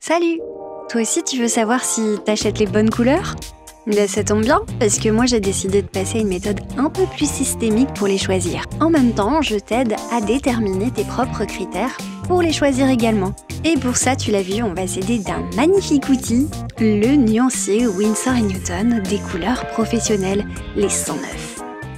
Salut! Toi aussi tu veux savoir si t'achètes les bonnes couleurs? Ça tombe bien, parce que moi j'ai décidé de passer à une méthode un peu plus systémique pour les choisir. En même temps, je t'aide à déterminer tes propres critères pour les choisir également. Et pour ça, tu l'as vu, on va s'aider d'un magnifique outil, le nuancier Winsor & Newton des couleurs professionnelles, les 109.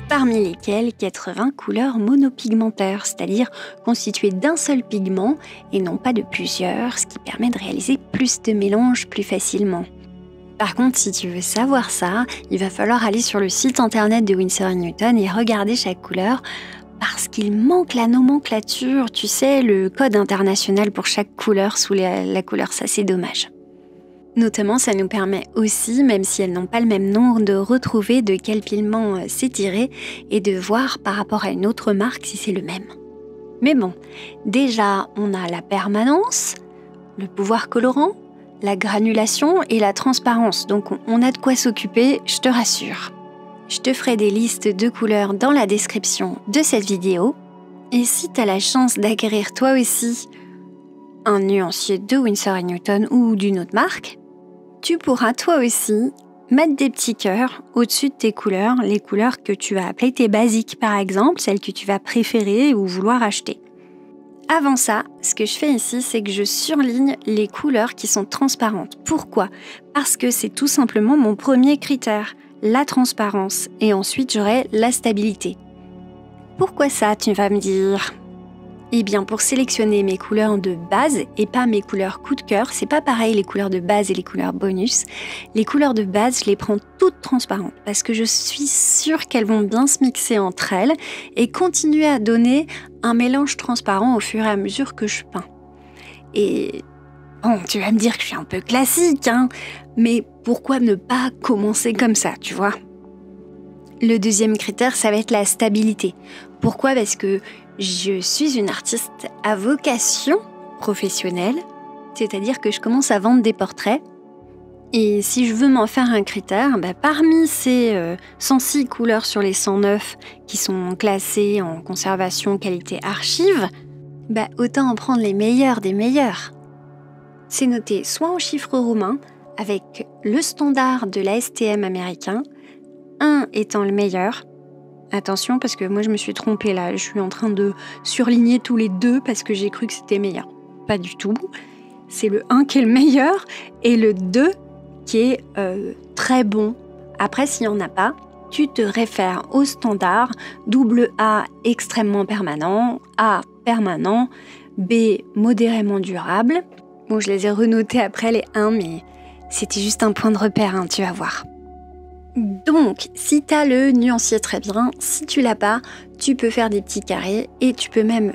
Parmi lesquelles 80 couleurs monopigmentaires, c'est-à-dire constituées d'un seul pigment et non pas de plusieurs, ce qui permet de réaliser plus de mélanges plus facilement. Par contre, si tu veux savoir ça, il va falloir aller sur le site internet de Winsor & Newton et regarder chaque couleur parce qu'il manque la nomenclature, tu sais, le code international pour chaque couleur sous la couleur, ça c'est dommage. Notamment, ça nous permet aussi, même si elles n'ont pas le même nom, de retrouver de quel pigment c'est tiré et de voir par rapport à une autre marque si c'est le même. Mais bon, déjà, on a la permanence, le pouvoir colorant, la granulation et la transparence. Donc on a de quoi s'occuper, je te rassure. Je te ferai des listes de couleurs dans la description de cette vidéo. Et si tu as la chance d'acquérir toi aussi un nuancier de Winsor & Newton ou d'une autre marque, tu pourras toi aussi mettre des petits cœurs au-dessus de tes couleurs, les couleurs que tu vas appeler tes basiques par exemple, celles que tu vas préférer ou vouloir acheter. Avant ça, ce que je fais ici, c'est que je surligne les couleurs qui sont transparentes. Pourquoi? Parce que c'est tout simplement mon premier critère, la transparence, et ensuite j'aurai la stabilité. Pourquoi ça, tu vas me dire? Eh bien, pour sélectionner mes couleurs de base et pas mes couleurs coup de cœur, c'est pas pareil les couleurs de base et les couleurs bonus. Les couleurs de base, je les prends toutes transparentes parce que je suis sûre qu'elles vont bien se mixer entre elles et continuer à donner un mélange transparent au fur et à mesure que je peins. Et bon, tu vas me dire que je suis un peu classique, hein, mais pourquoi ne pas commencer comme ça, tu vois? Le deuxième critère, ça va être la stabilité. Pourquoi? Parce que je suis une artiste à vocation professionnelle, c'est-à-dire que je commence à vendre des portraits. Et si je veux m'en faire un critère, parmi ces 106 couleurs sur les 109 qui sont classées en conservation qualité archive, autant en prendre les meilleurs des meilleurs. C'est noté soit en chiffres romains, avec le standard de l'ASTM américain, 1 étant le meilleur. Attention, parce que moi je me suis trompée là, je suis en train de surligner tous les 2 parce que j'ai cru que c'était meilleur. Pas du tout. C'est le 1 qui est le meilleur et le 2 qui est très bon. Après, s'il n'y en a pas, tu te réfères au standard AA extrêmement permanent, A permanent, B modérément durable. Bon, je les ai renotés après les 1, mais c'était juste un point de repère, hein, tu vas voir. Donc, si tu as le nuancier, très bien. Si tu l'as pas, tu peux faire des petits carrés et tu peux même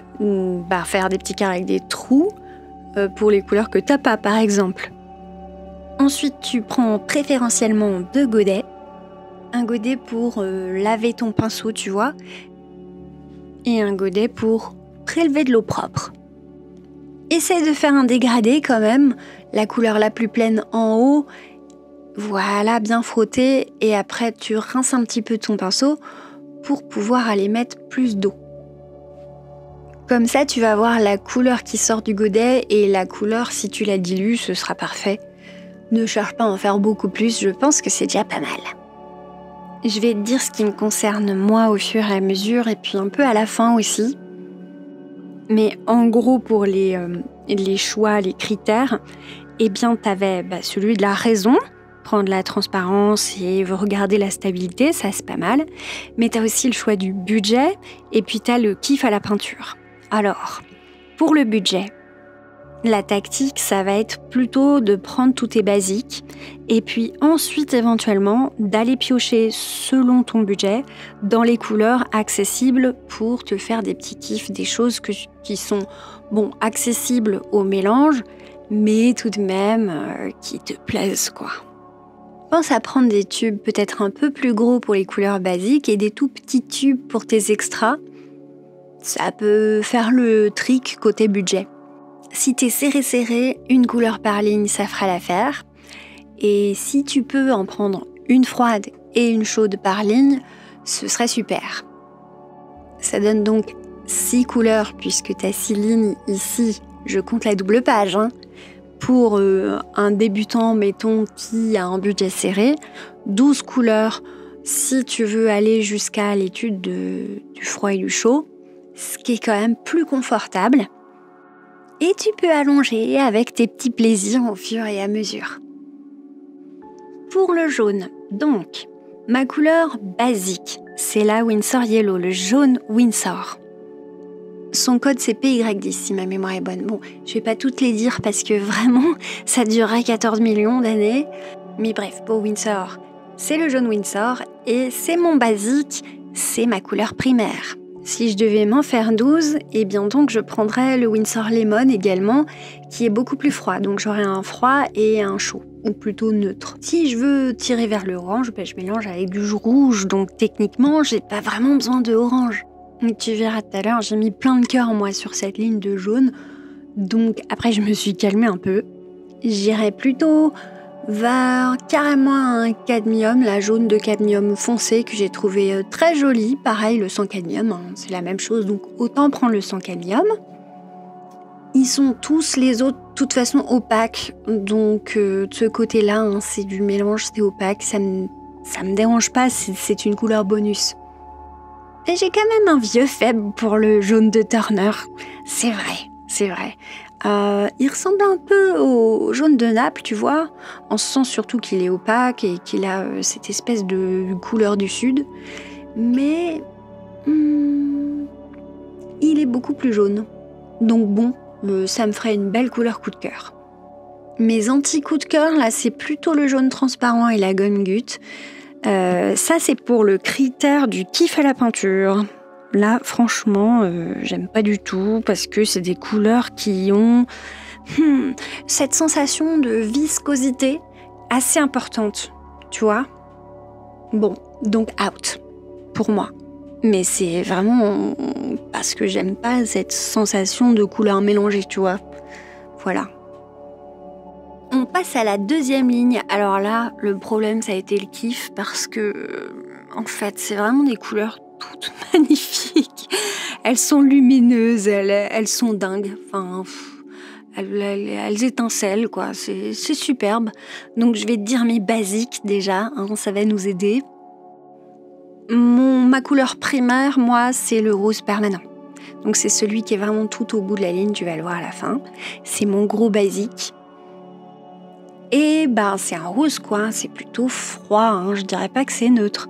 faire des petits carrés avec des trous pour les couleurs que tu n'as pas, par exemple. Ensuite, tu prends préférentiellement 2 godets. Un godet pour laver ton pinceau, tu vois, et un godet pour prélever de l'eau propre. Essaye de faire un dégradé quand même, la couleur la plus pleine en haut. Voilà, bien frotter, et après tu rinces un petit peu ton pinceau pour pouvoir aller mettre plus d'eau. Comme ça, tu vas avoir la couleur qui sort du godet et la couleur, si tu la dilues, ce sera parfait. Ne cherche pas à en faire beaucoup plus, je pense que c'est déjà pas mal. Je vais te dire ce qui me concerne moi au fur et à mesure et puis un peu à la fin aussi. Mais en gros, pour les choix, les critères, eh bien, tu avais celui de la raison, prendre la transparence et regarder la stabilité, ça c'est pas mal. Mais tu as aussi le choix du budget et puis tu as le kiff à la peinture. Alors, pour le budget, la tactique, ça va être plutôt de prendre tous tes basiques et puis ensuite éventuellement d'aller piocher selon ton budget dans les couleurs accessibles pour te faire des petits kiffs, des choses qui sont accessibles au mélange, mais tout de même qui te plaisent, quoi. Pense à prendre des tubes peut-être un peu plus gros pour les couleurs basiques et des tout petits tubes pour tes extras. Ça peut faire le trick côté budget. Si t'es serré, une couleur par ligne, ça fera l'affaire. Et si tu peux en prendre une froide et une chaude par ligne, ce serait super. Ça donne donc 6 couleurs puisque t'as 6 lignes ici. Je compte la double page, hein. Pour un débutant, mettons, qui a un budget serré, 12 couleurs si tu veux aller jusqu'à l'étude du froid et du chaud, ce qui est quand même plus confortable. Et tu peux allonger avec tes petits plaisirs au fur et à mesure. Pour le jaune, donc, ma couleur basique, c'est la Winsor Yellow, le jaune Winsor. Son code c'est PY10 si ma mémoire est bonne. Bon, je vais pas toutes les dire parce que vraiment, ça durerait 14 millions d'années. Mais bref, pour Winsor, c'est le jaune Winsor et c'est mon basique, c'est ma couleur primaire. Si je devais m'en faire 12, eh bien donc je prendrais le Winsor Lemon également, qui est beaucoup plus froid. Donc j'aurais un froid et un chaud, ou plutôt neutre. Si je veux tirer vers le orange, je mélange avec du rouge, donc techniquement, j'ai pas vraiment besoin de orange. Tu verras tout à l'heure, j'ai mis plein de cœurs moi sur cette ligne de jaune. Donc après je me suis calmée un peu. J'irai plutôt vers carrément un cadmium, la jaune de cadmium foncé que j'ai trouvé très jolie. Pareil le sans cadmium, hein, c'est la même chose, donc autant prendre le sans cadmium. Ils sont tous les autres de toute façon opaques, donc de ce côté-là, hein, c'est du mélange, c'est opaque, ça me dérange pas, c'est une couleur bonus. Et j'ai quand même un vieux faible pour le jaune de Turner. C'est vrai. Il ressemble un peu au jaune de Naples, tu vois, en ce sens surtout qu'il est opaque et qu'il a cette espèce de couleur du sud. Mais il est beaucoup plus jaune. Donc bon, ça me ferait une belle couleur coup de cœur. Mes anti-coups de cœur, là, c'est plutôt le jaune transparent et la gomme goutte. Ça, c'est pour le critère du kiff à la peinture. Là, franchement, j'aime pas du tout parce que c'est des couleurs qui ont cette sensation de viscosité assez importante, tu vois. Bon, donc out, pour moi. Mais c'est vraiment parce que j'aime pas cette sensation de couleurs mélangées, tu vois. Voilà. On passe à la deuxième ligne. Alors là, le problème, ça a été le kiff parce que, en fait, c'est vraiment des couleurs toutes magnifiques. Elles sont lumineuses, elles sont dingues. Enfin, elles étincellent, quoi. C'est superbe. Donc, je vais te dire mes basiques déjà. Hein, ça va nous aider. Ma couleur primaire, moi, c'est le rose permanent. Donc, c'est celui qui est vraiment tout au bout de la ligne. Tu vas le voir à la fin. C'est mon gros basique. Et c'est un rose quoi, c'est plutôt froid, hein, je dirais pas que c'est neutre.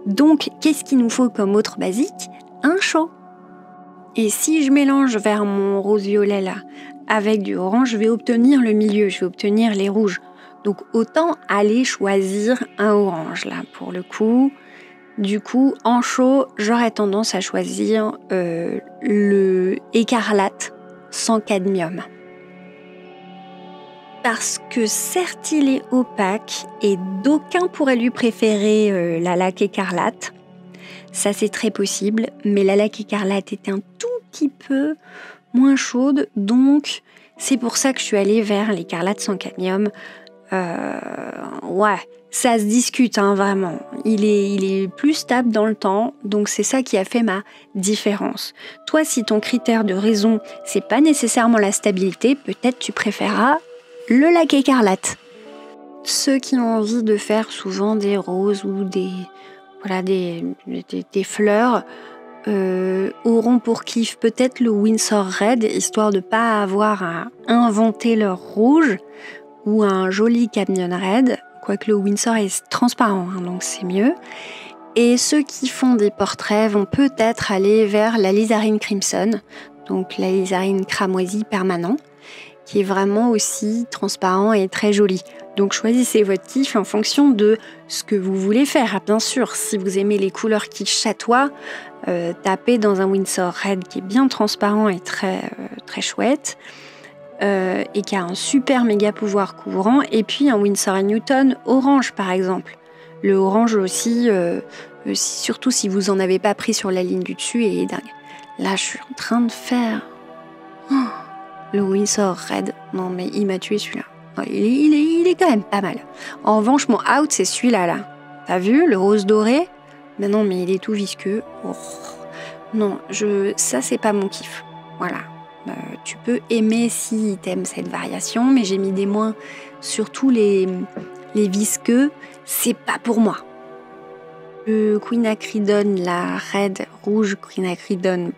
Donc qu'est-ce qu'il nous faut comme autre basique ? Un chaud. Et si je mélange vers mon rose violet là avec du orange, je vais obtenir le milieu, je vais obtenir les rouges. Donc autant aller choisir un orange là pour le coup. Du coup en chaud, j'aurais tendance à choisir le écarlate sans cadmium. Parce que certes il est opaque et d'aucuns pourraient lui préférer la laque écarlate. Ça c'est très possible, mais la laque écarlate est un tout petit peu moins chaude, donc c'est pour ça que je suis allée vers l'écarlate sans cadmium. Ouais, ça se discute hein, vraiment. Il est plus stable dans le temps, donc c'est ça qui a fait ma différence. Toi, si ton critère de raison, c'est pas nécessairement la stabilité, peut-être tu préféreras le lac écarlate. Ceux qui ont envie de faire souvent des roses ou des fleurs auront pour kiff peut-être le Winsor Red, histoire de pas avoir à inventer leur rouge, ou un joli Cadmium Red, quoique le Winsor est transparent, hein, donc c'est mieux. Et ceux qui font des portraits vont peut-être aller vers l'alizarine Crimson, donc l'alizarine cramoisi permanent, qui est vraiment aussi transparent et très joli. Donc choisissez votre kiff en fonction de ce que vous voulez faire. Bien sûr, si vous aimez les couleurs qui chatoient, tapez dans un Winsor Red qui est bien transparent et très chouette, et qui a un super méga pouvoir couvrant, et puis un Winsor & Newton orange par exemple. Le orange aussi, surtout si vous en avez pas pris sur la ligne du dessus, est dingue. Là, je suis en train de faire... le Winsor Red, non mais il m'a tué celui-là. Il est quand même pas mal. En revanche, mon out, c'est celui-là. Là. T'as vu, le rose doré ? Mais non, mais il est tout visqueux. Oh. Non, ça, c'est pas mon kiff. Voilà. Tu peux aimer si t'aimes cette variation, mais j'ai mis des moins, surtout les visqueux, c'est pas pour moi. Le quinacridone, la Red Rouge quinacridone,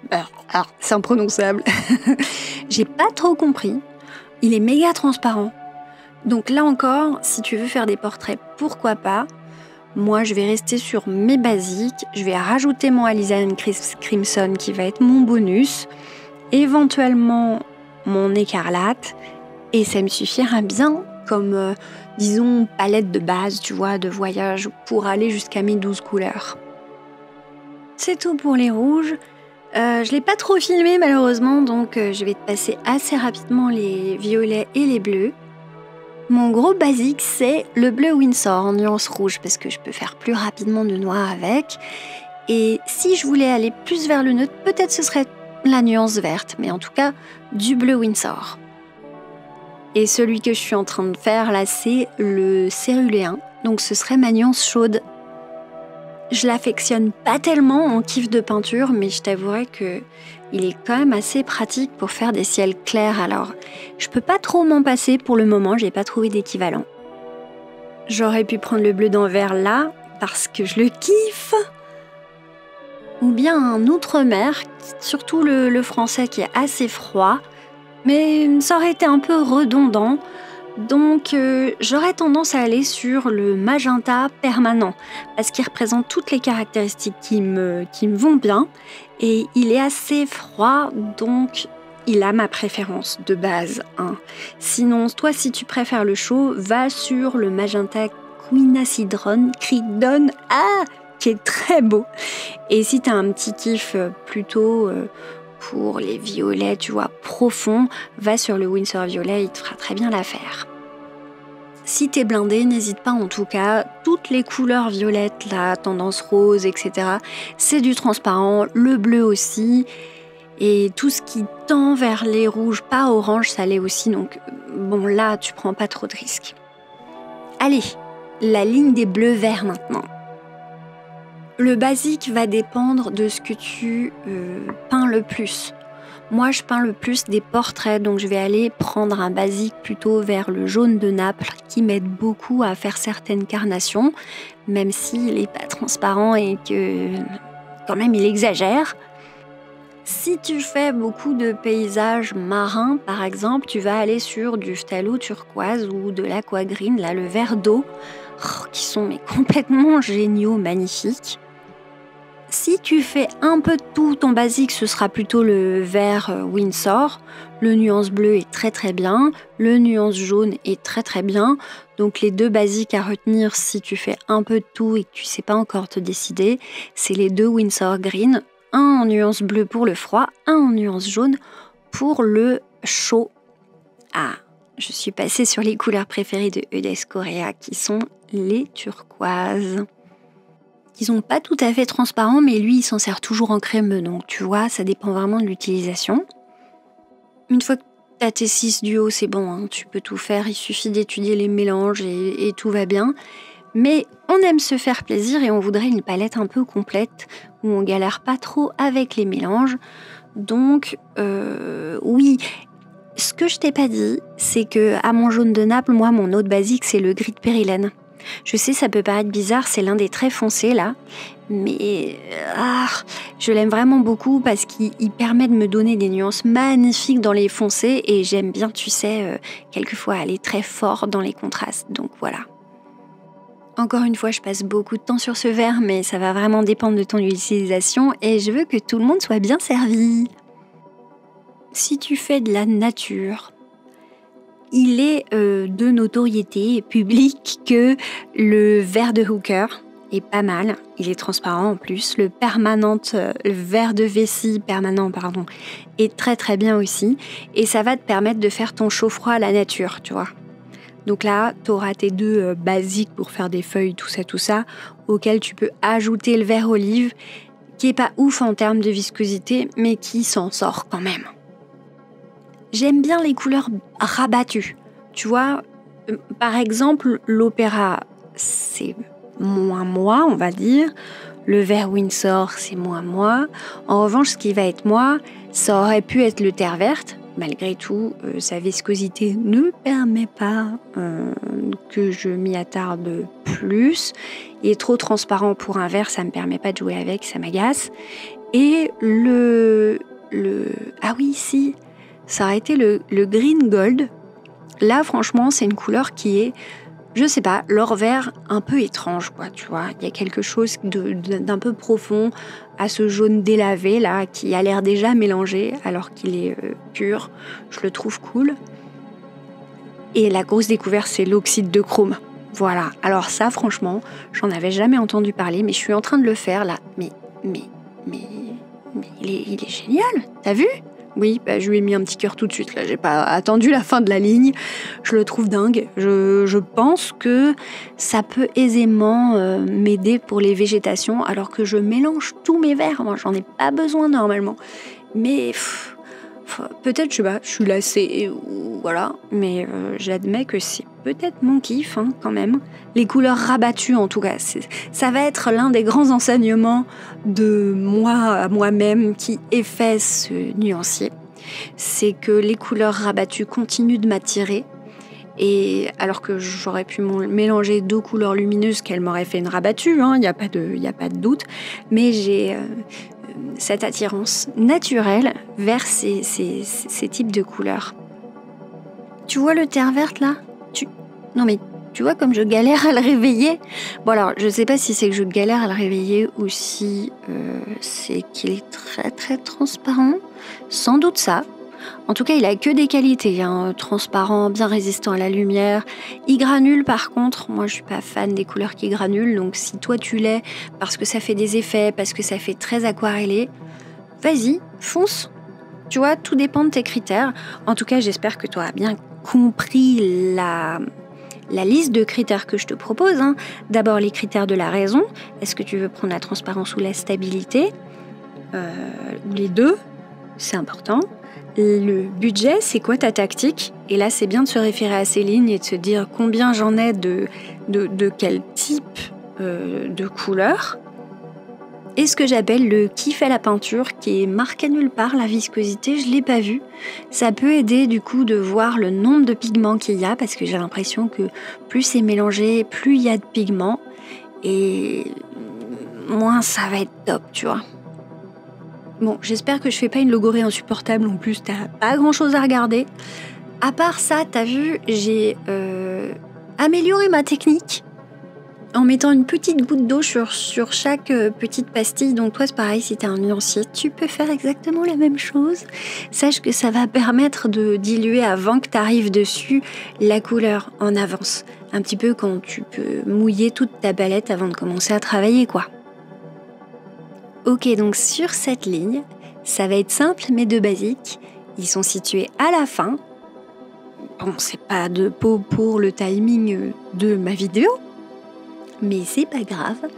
c'est imprononçable, j'ai pas trop compris. Il est méga transparent. Donc là encore, si tu veux faire des portraits, pourquoi pas. Moi, je vais rester sur mes basiques. Je vais rajouter mon Alizarin Crimson qui va être mon bonus. Éventuellement, mon écarlate. Et ça me suffira bien comme, disons, palette de base, tu vois, de voyage pour aller jusqu'à mes 12 couleurs. C'est tout pour les rouges. Je l'ai pas trop filmé malheureusement, donc je vais te passer assez rapidement les violets et les bleus. Mon gros basique, c'est le bleu Winsor en nuance rouge, parce que je peux faire plus rapidement de noir avec. Et si je voulais aller plus vers le neutre, peut-être ce serait la nuance verte, mais en tout cas, du bleu Winsor. Et celui que je suis en train de faire là, c'est le céruléen, donc ce serait ma nuance chaude. Je l'affectionne pas tellement en kiff de peinture, mais je t'avouerai que il est quand même assez pratique pour faire des ciels clairs. Alors, je peux pas trop m'en passer pour le moment, j'ai pas trouvé d'équivalent. J'aurais pu prendre le bleu d'Anvers là, parce que je le kiffe. Ou bien un outre-mer, surtout le français qui est assez froid, mais ça aurait été un peu redondant. Donc j'aurais tendance à aller sur le magenta permanent parce qu'il représente toutes les caractéristiques qui me vont bien et il est assez froid, donc il a ma préférence de base. Sinon, toi si tu préfères le chaud, va sur le magenta quinacridone qui est très beau. Et si tu as un petit kiff plutôt pour les violets, tu vois, profonds, va sur le Winsor violet, il te fera très bien l'affaire. Si t'es blindé, n'hésite pas en tout cas, toutes les couleurs violettes, la tendance rose, etc., c'est du transparent, le bleu aussi, et tout ce qui tend vers les rouges, pas orange, ça l'est aussi, donc bon là, tu prends pas trop de risques. Allez, la ligne des bleus verts maintenant. Le basique va dépendre de ce que tu peins le plus. Moi, je peins le plus des portraits, donc je vais aller prendre un basique plutôt vers le jaune de Naples qui m'aide beaucoup à faire certaines carnations, même s'il n'est pas transparent et que quand même il exagère. Si tu fais beaucoup de paysages marins, par exemple, tu vas aller sur du phthalo turquoise ou de l'aquagreen, là, le vert d'eau, qui sont mais complètement géniaux, magnifiques. Si tu fais un peu de tout, ton basique, ce sera plutôt le vert Winsor. Le nuance bleu est très très bien. Le nuance jaune est très très bien. Donc les deux basiques à retenir si tu fais un peu de tout et que tu ne sais pas encore te décider, c'est les deux Winsor Green. Un en nuance bleu pour le froid, un en nuance jaune pour le chaud. Ah, je suis passée sur les couleurs préférées de Eudes Correa qui sont les turquoises. Ils sont pas tout à fait transparents, mais lui, il s'en sert toujours en crémeux. Donc, tu vois, ça dépend vraiment de l'utilisation. Une fois que tu as tes 6 duos, c'est bon, tu peux tout faire. Il suffit d'étudier les mélanges et tout va bien. Mais on aime se faire plaisir et on voudrait une palette un peu complète où on galère pas trop avec les mélanges. Donc, oui. Ce que je t'ai pas dit, c'est que à mon jaune de Naples, moi, mon autre basique, c'est le gris de périlène. Je sais, ça peut paraître bizarre, c'est l'un des très foncés là, mais je l'aime vraiment beaucoup parce qu'il permet de me donner des nuances magnifiques dans les foncés et j'aime bien, tu sais, quelquefois aller très fort dans les contrastes, donc voilà. Encore une fois, je passe beaucoup de temps sur ce vert, mais ça va vraiment dépendre de ton utilisation et je veux que tout le monde soit bien servi. Si tu fais de la nature, il est de notoriété publique que le vert de Hooker est pas mal. Il est transparent en plus. Le vert de vessie permanent, est très très bien aussi. Et ça va te permettre de faire ton chaud-froid à la nature, tu vois. Donc là, tu auras tes deux basiques pour faire des feuilles, tout ça, auxquels tu peux ajouter le vert olive, qui est pas ouf en termes de viscosité, mais qui s'en sort quand même. J'aime bien les couleurs rabattues. Tu vois, par exemple, l'opéra, c'est moins moi, on va dire. Le vert Windsor, c'est moins moi. En revanche, ce qui va être moi, ça aurait pu être le terre verte. Malgré tout, sa viscosité ne permet pas que je m'y attarde plus. Il est trop transparent pour un verre, ça ne me permet pas de jouer avec, ça m'agace. Et ah oui, si, ça aurait été le green gold. Là, franchement, c'est une couleur qui est, je sais pas, l'or vert un peu étrange, quoi, tu vois. Il y a quelque chose d'un peu profond à ce jaune délavé, là, qui a l'air déjà mélangé, alors qu'il est pur. Je le trouve cool. Et la grosse découverte, c'est l'oxyde de chrome. Voilà. Alors ça, franchement, j'en avais jamais entendu parler, mais je suis en train de le faire, là. Mais il est génial, t'as vu ? Oui, je lui ai mis un petit cœur tout de suite, là, j'ai pas attendu la fin de la ligne, je le trouve dingue. Je pense que ça peut aisément m'aider pour les végétations, alors que je mélange tous mes verres, moi j'en ai pas besoin normalement. Mais peut-être, je sais pas, je suis lassée, ou voilà, mais j'admets que c'est peut-être mon kiff, hein, quand même. Les couleurs rabattues, en tout cas, ça va être l'un des grands enseignements de moi à moi-même qui ai fait ce nuancier. C'est que les couleurs rabattues continuent de m'attirer, et alors que j'aurais pu mélanger 2 couleurs lumineuses qu'elle m'aurait fait une rabattue, il n'y a pas de doute, mais j'ai cette attirance naturelle vers ces types de couleurs. Tu vois le terre verte là ? Non mais tu vois comme je galère à le réveiller. Bon alors je sais pas si c'est que je galère à le réveiller ou si c'est qu'il est très très transparent. Sans doute ça. En tout cas il a que des qualités, hein. Transparent, bien résistant à la lumière. Il granule par contre, moi je suis pas fan des couleurs qui granulent, donc si toi tu l'es parce que ça fait des effets, parce que ça fait très aquarellé, vas-y, fonce. Tu vois, tout dépend de tes critères. En tout cas j'espère que tu as bien compris la liste de critères que je te propose. Hein. D'abord les critères de la raison. Est-ce que tu veux prendre la transparence ou la stabilité ? Les deux, c'est important. Le budget, c'est quoi ta tactique ? Et là, c'est bien de se référer à ces lignes et de se dire combien j'en ai de quel type de couleur. Et ce que j'appelle le kiff à la peinture, qui est marqué nulle part, la viscosité, je ne l'ai pas vu. Ça peut aider du coup de voir le nombre de pigments qu'il y a, parce que j'ai l'impression que plus c'est mélangé, plus il y a de pigments, et moins ça va être top, tu vois. Bon, j'espère que je fais pas une logorée insupportable, en plus t'as pas grand chose à regarder. À part ça, t'as vu, j'ai amélioré ma technique en mettant une petite goutte d'eau sur chaque petite pastille. Donc toi c'est pareil, si t'es un nuancier, tu peux faire exactement la même chose. Sache que ça va permettre de diluer avant que t'arrives dessus la couleur en avance. Un petit peu quand tu peux mouiller toute ta palette avant de commencer à travailler, quoi. Ok, donc sur cette ligne, ça va être simple mais de basique. Ils sont situés à la fin. Bon, c'est pas de peau pour le timing de ma vidéo, mais c'est pas grave.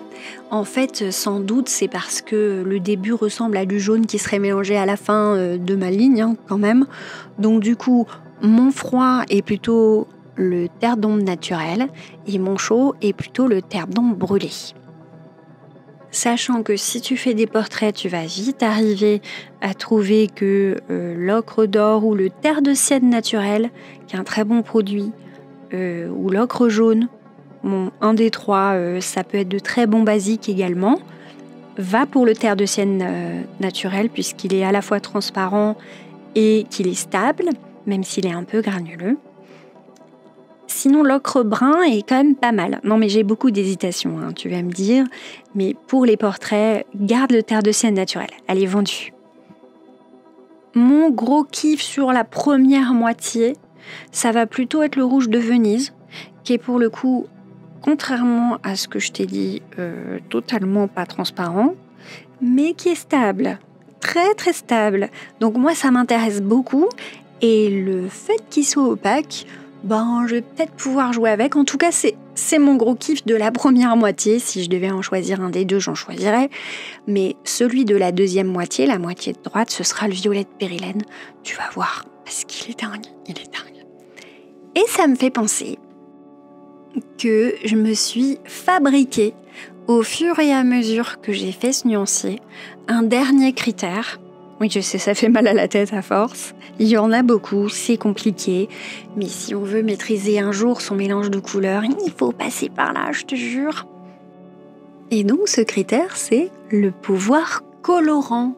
En fait, sans doute, c'est parce que le début ressemble à du jaune qui serait mélangé à la fin de ma ligne, hein, quand même. Donc du coup, mon froid est plutôt le terre d'ombre naturel et mon chaud est plutôt le terre d'ombre brûlé. Sachant que si tu fais des portraits, tu vas vite arriver à trouver que l'ocre d'or ou le terre de sienne naturel, qui est un très bon produit, ou l'ocre jaune, bon, un des trois, ça peut être de très bons basiques également, va pour le terre de sienne naturel, puisqu'il est à la fois transparent et qu'il est stable, même s'il est un peu granuleux. Sinon, l'ocre brun est quand même pas mal. Non, mais j'ai beaucoup d'hésitation, hein, tu vas me dire. Mais pour les portraits, garde le terre de sienne naturel. Elle est vendue. Mon gros kiff sur la première moitié, ça va plutôt être le rouge de Venise, qui est pour le coup, contrairement à ce que je t'ai dit, totalement pas transparent, mais qui est stable. Très, très stable. Donc moi, ça m'intéresse beaucoup. Et le fait qu'il soit opaque, je vais peut-être pouvoir jouer avec. En tout cas, c'est mon gros kiff de la première moitié. Si je devais en choisir un des deux, j'en choisirais. Mais celui de la deuxième moitié, la moitié de droite, ce sera le violet de périlène. Tu vas voir, parce qu'il est dingue, il est dingue. Et ça me fait penser que je me suis fabriqué Au fur et à mesure que j'ai fait ce nuancier, un dernier critère, oui je sais ça fait mal à la tête à force, il y en a beaucoup, c'est compliqué, mais si on veut maîtriser un jour son mélange de couleurs, il faut passer par là, je te jure. Et donc ce critère, c'est le pouvoir colorant.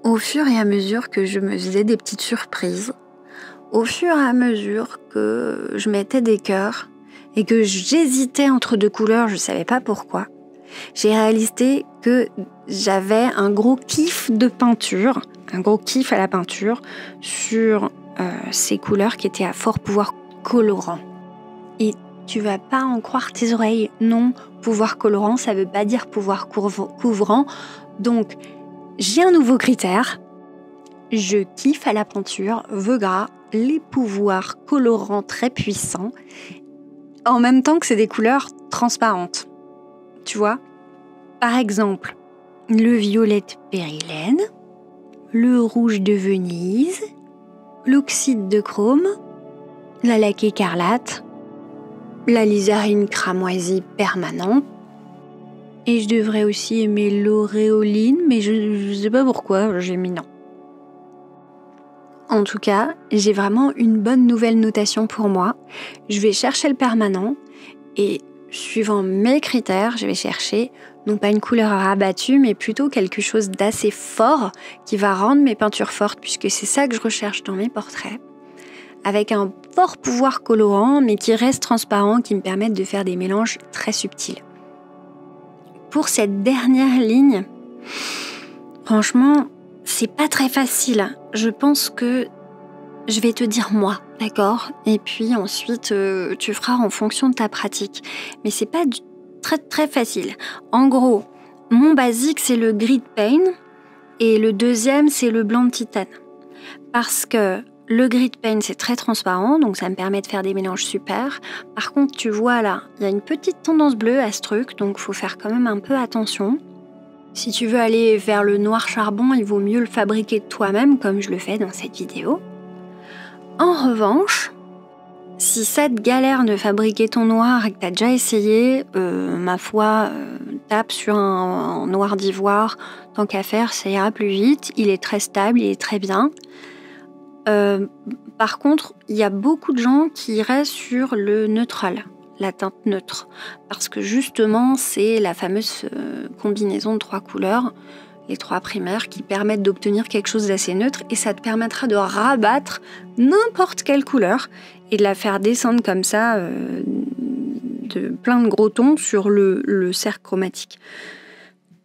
Au fur et à mesure que je me faisais des petites surprises, au fur et à mesure que je mettais des cœurs et que j'hésitais entre deux couleurs, je ne savais pas pourquoi, j'ai réalisé que j'avais un gros kiff de peinture, un gros kiff à la peinture sur ces couleurs qui étaient à fort pouvoir colorant. Et tu vas pas en croire tes oreilles, non, pouvoir colorant, ça veut pas dire pouvoir couvrant. Donc, j'ai un nouveau critère, je kiffe à la peinture, veux gras, les pouvoirs colorants très puissants, en même temps que c'est des couleurs transparentes. Tu vois ? Par exemple, le violet périlène, le rouge de Venise, l'oxyde de chrome, la laque écarlate, la lizarine cramoisie permanente, et je devrais aussi aimer l'auréoline, mais je sais pas pourquoi, j'ai mis non. En tout cas, j'ai vraiment une bonne nouvelle notation pour moi. Je vais chercher le permanent et suivant mes critères, je vais chercher non pas une couleur rabattue, mais plutôt quelque chose d'assez fort qui va rendre mes peintures fortes, puisque c'est ça que je recherche dans mes portraits. Avec un fort pouvoir colorant, mais qui reste transparent, qui me permettent de faire des mélanges très subtils. Pour cette dernière ligne, franchement, c'est pas très facile. Je pense que je vais te dire moi, d'accord ? Et puis ensuite, tu feras en fonction de ta pratique. Mais c'est pas très très facile. En gros, mon basique, c'est le grid paint et le deuxième, c'est le blanc de titane. Parce que le grid paint, c'est très transparent, donc ça me permet de faire des mélanges super. Par contre, tu vois là, il y a une petite tendance bleue à ce truc, donc il faut faire quand même un peu attention. Si tu veux aller vers le noir charbon, il vaut mieux le fabriquer toi-même, comme je le fais dans cette vidéo. En revanche, si ça te galère de fabriquer ton noir et que tu as déjà essayé, ma foi, tape sur un noir d'ivoire, tant qu'à faire, ça ira plus vite. Il est très stable, il est très bien. Par contre, il y a beaucoup de gens qui iraient sur le neutral, la teinte neutre, parce que justement, c'est la fameuse combinaison de 3 couleurs, les 3 primaires, qui permettent d'obtenir quelque chose d'assez neutre, et ça te permettra de rabattre n'importe quelle couleur et de la faire descendre comme ça de plein de gros tons sur le cercle chromatique.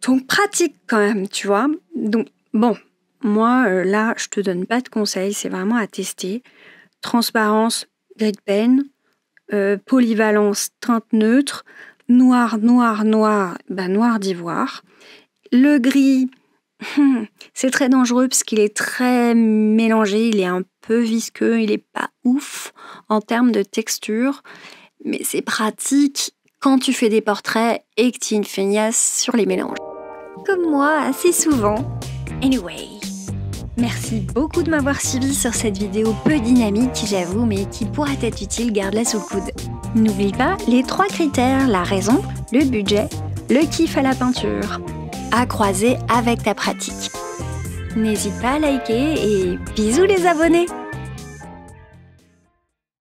Donc pratique quand même, tu vois. Donc bon, moi là, je te donne pas de conseils, c'est vraiment à tester. Transparence, grid pen, polyvalence, teinte neutre, noir, noir, noir, noir d'ivoire. Le gris, c'est très dangereux parce qu'il est très mélangé, il est un peu visqueux, il est pas ouf en termes de texture, mais c'est pratique quand tu fais des portraits et que tu es une feignasse sur les mélanges. Comme moi, assez souvent. Anyway, merci beaucoup de m'avoir suivi sur cette vidéo peu dynamique, j'avoue, mais qui pourrait être utile, garde-la sous le coude. N'oublie pas les 3 critères, la raison, le budget, le kiff à la peinture, à croiser avec ta pratique. N'hésite pas à liker et bisous les abonnés!